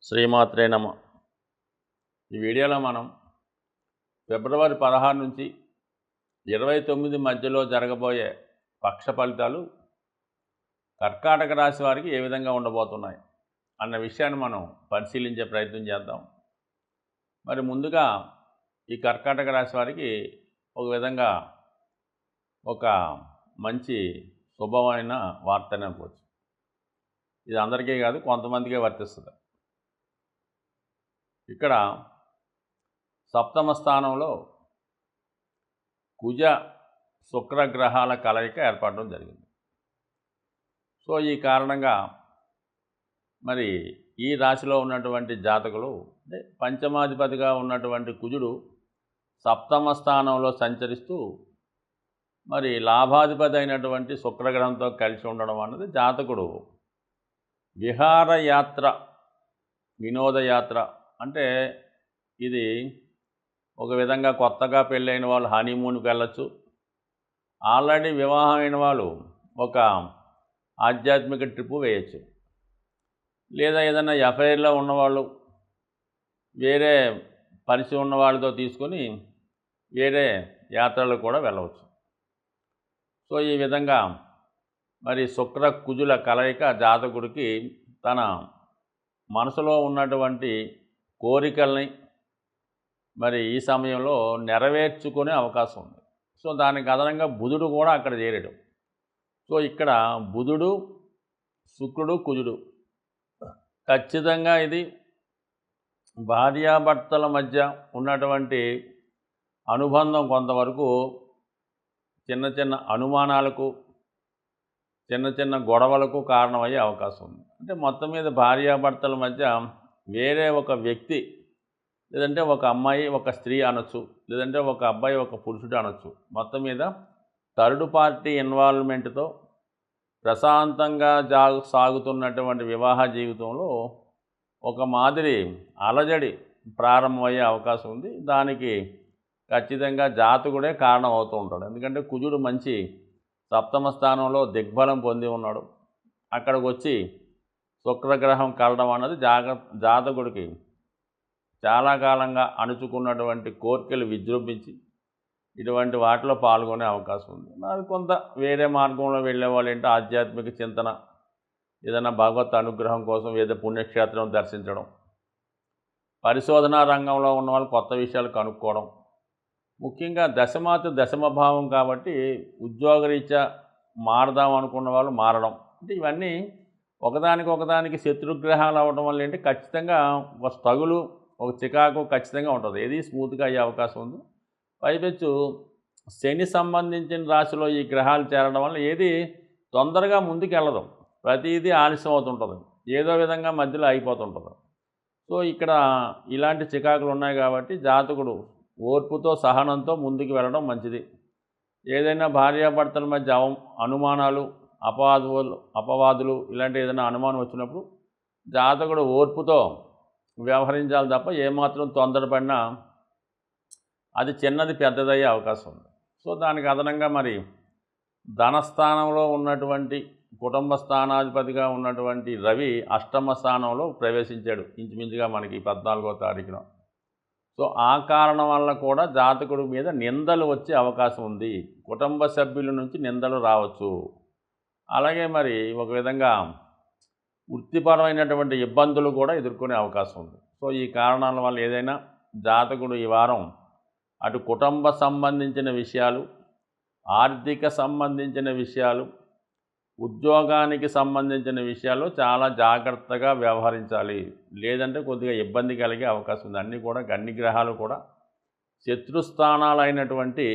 శ్రీమాత్రే నమ. ఈ వీడియోలో మనం ఫిబ్రవరి 16 నుంచి 29 మధ్యలో జరగబోయే పక్ష ఫలితాలు కర్కాటక రాశి వారికి ఏ విధంగా ఉండబోతున్నాయి అన్న విషయాన్ని మనం పరిశీలించే ప్రయత్నం చేద్దాం. మరి ముందుగా ఈ కర్కాటక రాశి వారికి ఒక విధంగా ఒక మంచి శుభమైన వార్త అనుకోవచ్చు. ఇది అందరికీ కాదు, కొంతమందికే వర్తిస్తుంది. ఇక్కడ సప్తమ స్థానంలో కుజ శుక్రగ్రహాల కలయిక ఏర్పడడం జరిగింది. సో ఈ కారణంగా మరి ఈ రాశిలో ఉన్నటువంటి జాతకులు అంటే పంచమాధిపతిగా ఉన్నటువంటి కుజుడు సప్తమ స్థానంలో సంచరిస్తూ మరి లాభాధిపతి అయినటువంటి శుక్రగ్రహంతో కలిసి ఉండడం అన్నది జాతకుడు విహారయాత్ర, వినోదయాత్ర అంటే ఇది ఒక విధంగా కొత్తగా పెళ్ళైన వాళ్ళు హనీమూన్కి వెళ్ళచ్చు, ఆల్రెడీ వివాహమైన వాళ్ళు ఒక ఆధ్యాత్మిక ట్రిప్పు వేయచ్చు, లేదా ఏదైనా ఎఫ్ఐఆర్లో ఉన్నవాళ్ళు వేరే పరిచయం ఉన్న వాళ్ళతో తీసుకొని వేరే యాత్రలు కూడా వెళ్ళవచ్చు. సో ఈ విధంగా మరి శుక్ర కుజుల కలయిక జాతకుడికి తన మనసులో ఉన్నటువంటి కోరికల్ని మరి ఈ సమయంలో నెరవేర్చుకునే అవకాశం ఉంది. సో దానికి అదనంగా బుధుడు కూడా అక్కడ చేరడం. సో ఇక్కడ బుధుడు, శుక్రుడు, కుజుడు ఖచ్చితంగా ఇది భార్యాభర్తల మధ్య ఉన్నటువంటి అనుబంధం కొంతవరకు చిన్న చిన్న అనుమానాలకు, చిన్న చిన్న గొడవలకు కారణమయ్యే అవకాశం ఉంది. అంటే మొత్తం మీద భార్యాభర్తల మధ్య వేరే ఒక వ్యక్తి, లేదంటే ఒక అమ్మాయి ఒక స్త్రీ అనొచ్చు, లేదంటే ఒక అబ్బాయి ఒక పురుషుడు అనొచ్చు, మొత్తం మీద థర్డ్ పార్టీ ఇన్వాల్వ్మెంట్తో ప్రశాంతంగా సాగుతున్నటువంటి వివాహ జీవితంలో ఒక మాదిరి అలజడి ప్రారంభమయ్యే అవకాశం ఉంది. దానికి ఖచ్చితంగా జాతకుడే కారణం అవుతూ ఉంటాడు. ఎందుకంటే కుజుడు మంచి సప్తమ స్థానంలో దిగ్బలం పొంది ఉన్నాడు. అక్కడికి వచ్చి శుక్రగ్రహం కలడం అన్నది జాతకుడికి చాలా కాలంగా అణుచుకున్నటువంటి కోరికలు విజృంభించి ఇటువంటి వాటిలో పాల్గొనే అవకాశం ఉంది. అది కొంత వేరే మార్గంలో వెళ్ళే వాళ్ళు ఏంటో ఆధ్యాత్మిక చింతన, ఏదైనా భగవత్ అనుగ్రహం కోసం ఏదో పుణ్యక్షేత్రం దర్శించడం, పరిశోధనా రంగంలో ఉన్న వాళ్ళు కొత్త విషయాలు కనుక్కోవడం, ముఖ్యంగా దశమాత దశమభావం కాబట్టి ఉద్యోగరీత్యా మారదాం అనుకున్న వాళ్ళు మారడం, అంటే ఇవన్నీ ఒకదానికి శత్రుగ్రహాలు అవ్వడం వల్ల ఏంటి ఖచ్చితంగా ఒక తగులు, ఒక చికాకు ఖచ్చితంగా ఉంటుంది. ఏది స్మూత్గా అయ్యే అవకాశం ఉంది. పైపెచ్చు శని సంబంధించిన రాశిలో ఈ గ్రహాలు చేరడం వల్ల ఏది తొందరగా ముందుకు వెళ్ళదు, ప్రతిదీ ఆలస్యం అవుతుంటుంది, ఏదో విధంగా మధ్యలో అయిపోతుంటుంది. సో ఇక్కడ ఇలాంటి చికాకులు ఉన్నాయి కాబట్టి జాతకుడు ఓర్పుతో సహనంతో ముందుకు వెళ్ళడం మంచిది. ఏదైనా భార్యాభర్తల మధ్య అనుమానాలు, అపవాదులు ఇలాంటి ఏదైనా అనుమానం వచ్చినప్పుడు జాతకుడు ఓర్పుతో వ్యవహరించాలి తప్ప ఏమాత్రం తొందరపడినా అది చిన్నది పెద్దదయ్యే అవకాశం ఉంది. సో దానికి అదనంగా మరి ధనస్థానంలో ఉన్నటువంటి కుటుంబ స్థానాధిపతిగా ఉన్నటువంటి రవి అష్టమ స్థానంలో ప్రవేశించాడు ఇంచుమించుగా మనకి 14వ తారీఖున. సో ఆ కారణం వల్ల కూడా జాతకుడి మీద నిందలు వచ్చే అవకాశం ఉంది. కుటుంబ సభ్యుల నుంచి నిందలు రావచ్చు. అలాగే మరి ఒక విధంగా వృత్తిపరమైనటువంటి ఇబ్బందులు కూడా ఎదుర్కొనే అవకాశం ఉంది. సో ఈ కారణాల వల్ల ఏదైనా జాతకుడు ఈ వారం అటు కుటుంబ సంబంధించిన విషయాలు, ఆర్థిక సంబంధించిన విషయాలు, ఉద్యోగానికి సంబంధించిన విషయాల్లో చాలా జాగ్రత్తగా వ్యవహరించాలి. లేదంటే కొద్దిగా ఇబ్బంది కలిగే అవకాశం ఉంది. అన్ని గ్రహాలు కూడా శత్రుస్థానాలైనటువంటి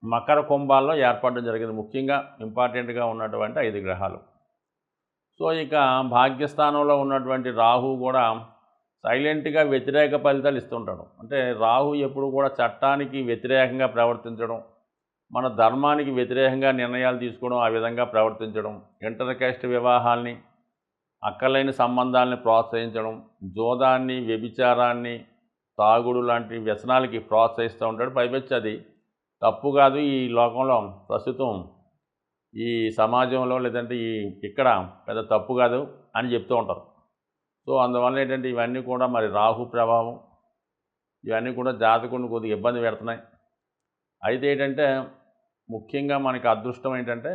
మకర కుంభాల్లో ఏర్పడడం జరిగింది. ముఖ్యంగా ఇంపార్టెంట్గా ఉన్నటువంటి 5 గ్రహాలు. సో ఇక భాగ్యస్థానంలో ఉన్నటువంటి రాహు కూడా సైలెంట్గా వ్యతిరేక ఫలితాలు ఇస్తుంటాడు. అంటే రాహు ఎప్పుడు కూడా చట్టానికి వ్యతిరేకంగా ప్రవర్తించడం, మన ధర్మానికి వ్యతిరేకంగా నిర్ణయాలు తీసుకోవడం, ఆ విధంగా ప్రవర్తించడం, ఇంటర్ కాస్ట్ వివాహాల్ని, అక్కర్లేని సంబంధాలని ప్రోత్సహించడం, జోదాన్ని, వ్యభిచారాన్ని, తాగుడు లాంటి వ్యసనాలకి ప్రోత్సహిస్తూ ఉంటాడు. పైపెచ్చి అది తప్పు కాదు, ఈ లోకంలో ప్రస్తుతం ఈ సమాజంలో లేదంటే ఇక్కడ పెద్ద తప్పు కాదు అని చెప్తూ ఉంటారు. సో అందువల్ల ఏంటంటే ఇవన్నీ కూడా మరి రాహు ప్రభావం ఇవన్నీ కూడా జాతకుడిని కొద్దిగా ఇబ్బంది పెడుతున్నాయి. అయితే ఏంటంటే ముఖ్యంగా మనకి అదృష్టం ఏంటంటే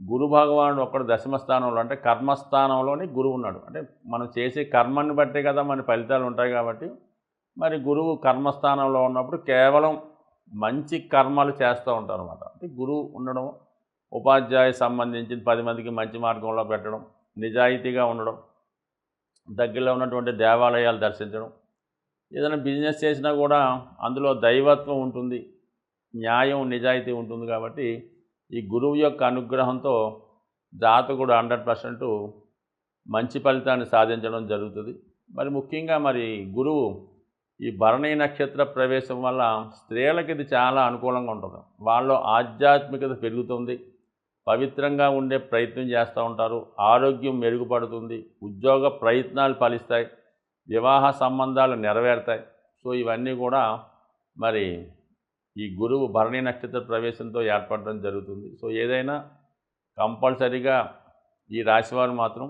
గురు భగవానుడు ఒక్కడు దశమ స్థానంలో, అంటే కర్మస్థానంలోని గురువు ఉన్నాడు. అంటే మనం చేసే కర్మని బట్టే కదా మన ఫలితాలు ఉంటాయి. కాబట్టి మరి గురువు కర్మస్థానంలో ఉన్నప్పుడు కేవలం మంచి కర్మలు చేస్తూ ఉంటారు అనమాట. అంటే గురువు ఉండడం, ఉపాధ్యాయ సంబంధించి 10 మందికి మంచి మార్గంలో పెట్టడం, నిజాయితీగా ఉండడం, దగ్గరలో ఉన్నటువంటి దేవాలయాలు దర్శించడం, ఏదైనా బిజినెస్ చేసినా కూడా అందులో దైవత్వం ఉంటుంది, న్యాయం నిజాయితీ ఉంటుంది. కాబట్టి ఈ గురువు యొక్క అనుగ్రహంతో జాతకుడు 100% మంచి ఫలితాన్ని సాధించడం జరుగుతుంది. మరి ముఖ్యంగా మరి గురువు ఈ భరణీ నక్షత్ర ప్రవేశం వల్ల స్త్రీలకి ఇది చాలా అనుకూలంగా ఉంటుంది. వాళ్ళలో ఆధ్యాత్మికత పెరుగుతుంది, పవిత్రంగా ఉండే ప్రయత్నం చేస్తూ ఉంటారు, ఆరోగ్యం మెరుగుపడుతుంది, ఉద్యోగ ప్రయత్నాలు ఫలిస్తాయి, వివాహ సంబంధాలు నెరవేరుతాయి. సో ఇవన్నీ కూడా మరి ఈ గురువు భరణీ నక్షత్ర ప్రవేశంతో ఏర్పడడం జరుగుతుంది. సో ఏదైనా కంపల్సరీగా ఈ రాశివారు మాత్రం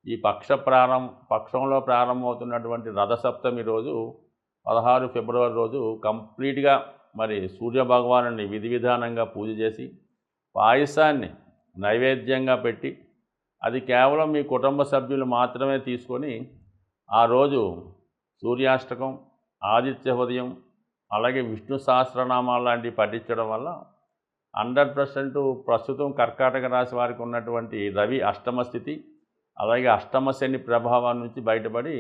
ఈ పక్షంలో ప్రారంభమవుతున్నటువంటి రథసప్తమి రోజు 16 ఫిబ్రవరి రోజు కంప్లీట్గా మరి సూర్యభగవాను విధి విధానంగా పూజ చేసి పాయసాన్ని నైవేద్యంగా పెట్టి, అది కేవలం మీ కుటుంబ సభ్యులు మాత్రమే తీసుకొని ఆ రోజు సూర్యాష్టకం, ఆదిత్య హృదయం, అలాగే విష్ణు సహస్రనామాలు లాంటివి పఠించడం వల్ల 100% ప్రస్తుతం కర్కాటక రాశి వారికి ఉన్నటువంటి రవి అష్టమ స్థితి, అలాగే అష్టమ శని ప్రభావం నుంచి బయటపడి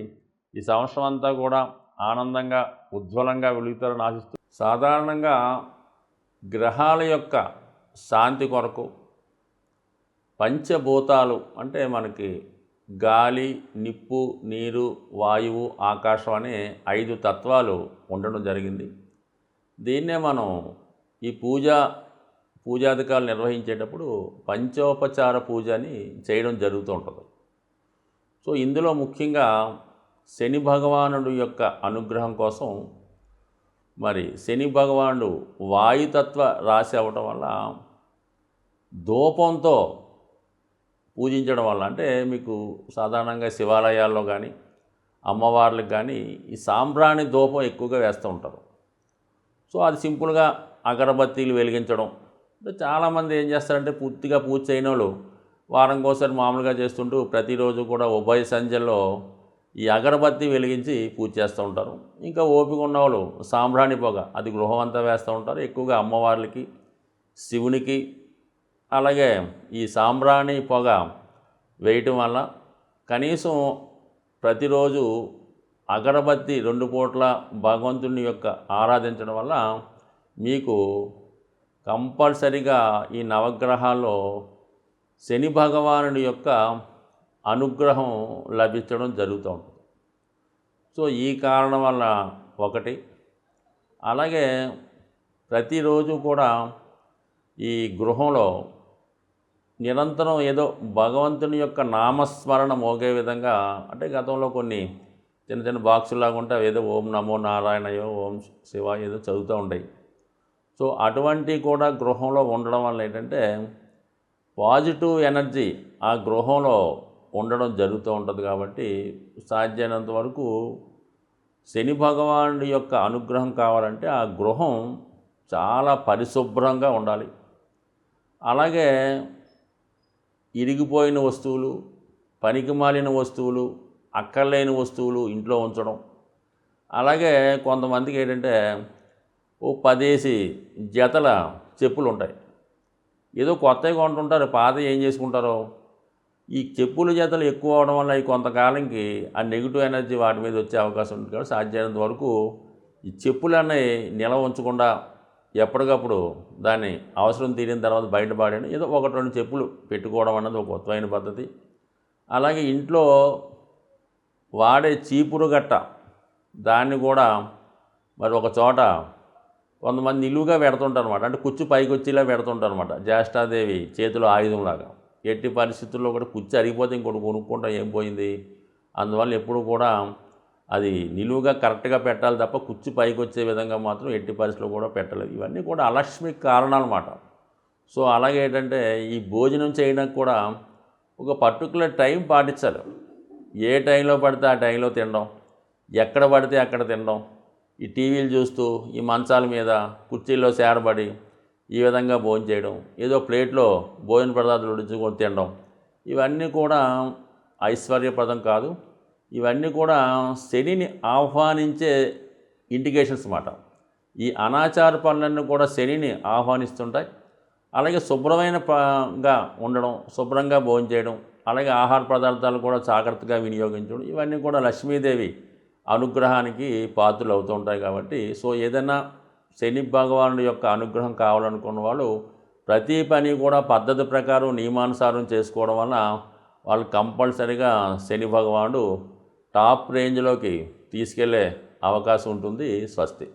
ఈ సంవత్సరం అంతా కూడా ఆనందంగా ఉజ్వలంగా వెలుగుతారని ఆశిస్తూ, సాధారణంగా గ్రహాల యొక్క శాంతి కొరకు పంచభూతాలు అంటే మనకి గాలి, నిప్పు, నీరు, వాయువు, ఆకాశం అనే 5 తత్వాలు ఉండడం జరిగింది. దీన్నే మనం ఈ పూజాధికారులు నిర్వహించేటప్పుడు పంచోపచార పూజ అని చేయడం జరుగుతూ ఉంటుంది. సో ఇందులో ముఖ్యంగా శని భగవానుడు యొక్క అనుగ్రహం కోసం మరి శని భగవానుడు వాయుతత్వ రాశి అవ్వటం వల్ల ధూపంతో పూజించడం వల్ల, అంటే మీకు సాధారణంగా శివాలయాల్లో కానీ అమ్మవార్లకు కానీ ఈ సాంబ్రాణి ధూపం ఎక్కువగా వేస్తూ ఉంటారు. సో అది సింపుల్గా అగరబత్తీలు వెలిగించడం. అంటే చాలామంది ఏం చేస్తారంటే పూర్తిగా పూజ చేయని వాళ్ళు వారంకోసారి మామూలుగా చేస్తుంటూ ప్రతిరోజు కూడా ఉభయ సంధ్యల్లో ఈ అగరబత్తి వెలిగించి పూజ చేస్తూ ఉంటారు. ఇంకా ఓపిక ఉన్నవాళ్ళు సాంబ్రాణి పొగ అది గృహం అంతా వేస్తూ ఉంటారు. ఎక్కువగా అమ్మవార్లకి, శివునికి, అలాగే ఈ సాంబ్రాణి పొగ వేయటం వల్ల కనీసం ప్రతిరోజు అగరబత్తి 2 పూట్ల భగవంతుని యొక్క ఆరాధించడం వల్ల మీకు కంపల్సరిగా ఈ నవగ్రహాల్లో శని భగవానుడి యొక్క అనుగ్రహం లభించడం జరుగుతూ ఉంటుంది. సో ఈ కారణం వల్ల ఒకటి, అలాగే ప్రతిరోజు కూడా ఈ గృహంలో నిరంతరం ఏదో భగవంతుని యొక్క నామస్మరణ మోగే విధంగా, అంటే గతంలో కొన్ని చిన్న చిన్న బాక్సులాగా ఉంటే ఏదో ఓం నమో నారాయణయో, ఓం శివ ఏదో చదువుతూ ఉంటాయి. సో అటువంటి కూడా గృహంలో ఉండడం వల్ల ఏంటంటే పాజిటివ్ ఎనర్జీ ఆ గృహంలో ఉండడం జరుగుతూ ఉంటుంది. కాబట్టి సాధ్యమైనంత వరకు శని భగవానుడి యొక్క అనుగ్రహం కావాలంటే ఆ గృహం చాలా పరిశుభ్రంగా ఉండాలి. అలాగే ఇరిగిపోయిన వస్తువులు, పనికిమాలిన వస్తువులు, అక్కర్లేని వస్తువులు ఇంట్లో ఉంచడం. అలాగే కొంతమందికి ఏంటంటే ఓ 10 జతల చెప్పులు ఉంటాయి, ఏదో కొత్తవి కొంటుంటారు, పాత ఏం చేసుకుంటారో. ఈ చెప్పుల జతలు ఎక్కువ అవడం వల్ల ఈ కొంతకాలంకి ఆ నెగిటివ్ ఎనర్జీ వాటి మీద వచ్చే అవకాశం ఉంటుంది. కాబట్టి సాధ్యమైనంత వరకు ఈ చెప్పులన్నీ నిల్వ ఉంచకుండా ఎప్పటికప్పుడు దాన్ని అవసరం తీరిన తర్వాత బయటపడేయండి. ఏదో 1-2 చెప్పులు పెట్టుకోవడం అన్నది ఒక కొత్తమైన పద్ధతి. అలాగే ఇంట్లో వాడే చీపురు గట్ట దాన్ని కూడా మరి ఒక చోట కొంతమంది నిలువుగా పెడుతుంటారు అనమాట, అంటే కుచ్చు పైకి వచ్చేలా పెడుతుంటారు అనమాట. జ్యేష్ఠాదేవి చేతిలో ఆయుధంలాగా. ఎట్టి పరిస్థితుల్లో కూడా కుచ్చు అరిగిపోతే ఇంకోటి కొనుక్కుంటాం, ఏం పోయింది. అందువల్ల ఎప్పుడు కూడా అది నిలువుగా కరెక్ట్గా పెట్టాలి తప్ప కుచ్చు పైకి వచ్చే విధంగా మాత్రం ఎట్టి పరిస్థితుల్లో కూడా పెట్టలేదు. ఇవన్నీ కూడా అలక్ష్మికి కారణాలు అన్నమాట. సో అలాగే ఏంటంటే ఈ భోజనం చేయడానికి కూడా ఒక పర్టికులర్ టైం పాటించాలి. ఏ టైంలో పడితే ఆ టైంలో తినడం, ఎక్కడ పడితే అక్కడ తినడం, ఈ టీవీలు చూస్తూ ఈ మంచాల మీద కుర్చీల్లో సేరబడి ఈ విధంగా భోంచేయడం, ఏదో ప్లేట్లో భోజన పదార్థాలు ఉడించుకొని తినడం, ఇవన్నీ కూడా ఐశ్వర్యప్రదం కాదు. ఇవన్నీ కూడా శనిని ఆహ్వానించే ఇండికేషన్స్ మాట. ఈ అనాచార పనులన్నీ కూడా శనిని ఆహ్వానిస్తుంటాయి. అలాగే శుభ్రమైనగా ఉండడం, శుభ్రంగా భోంచేయడం, అలాగే ఆహార పదార్థాలు కూడా జాగ్రత్తగా వినియోగించడం, ఇవన్నీ కూడా లక్ష్మీదేవి అనుగ్రహానికి పాత్రలు అవుతూ ఉంటాయి. కాబట్టి ఏదైనా శని భగవానుడి యొక్క అనుగ్రహం కావాలనుకున్న వాళ్ళు ప్రతి పని కూడా పద్ధతి ప్రకారం నియమానుసారం చేసుకోవడం వల్ల వాళ్ళు కంపల్సరీగా శని భగవానుడు టాప్ రేంజ్లోకి తీసుకెళ్లే అవకాశం ఉంటుంది. స్వస్తి.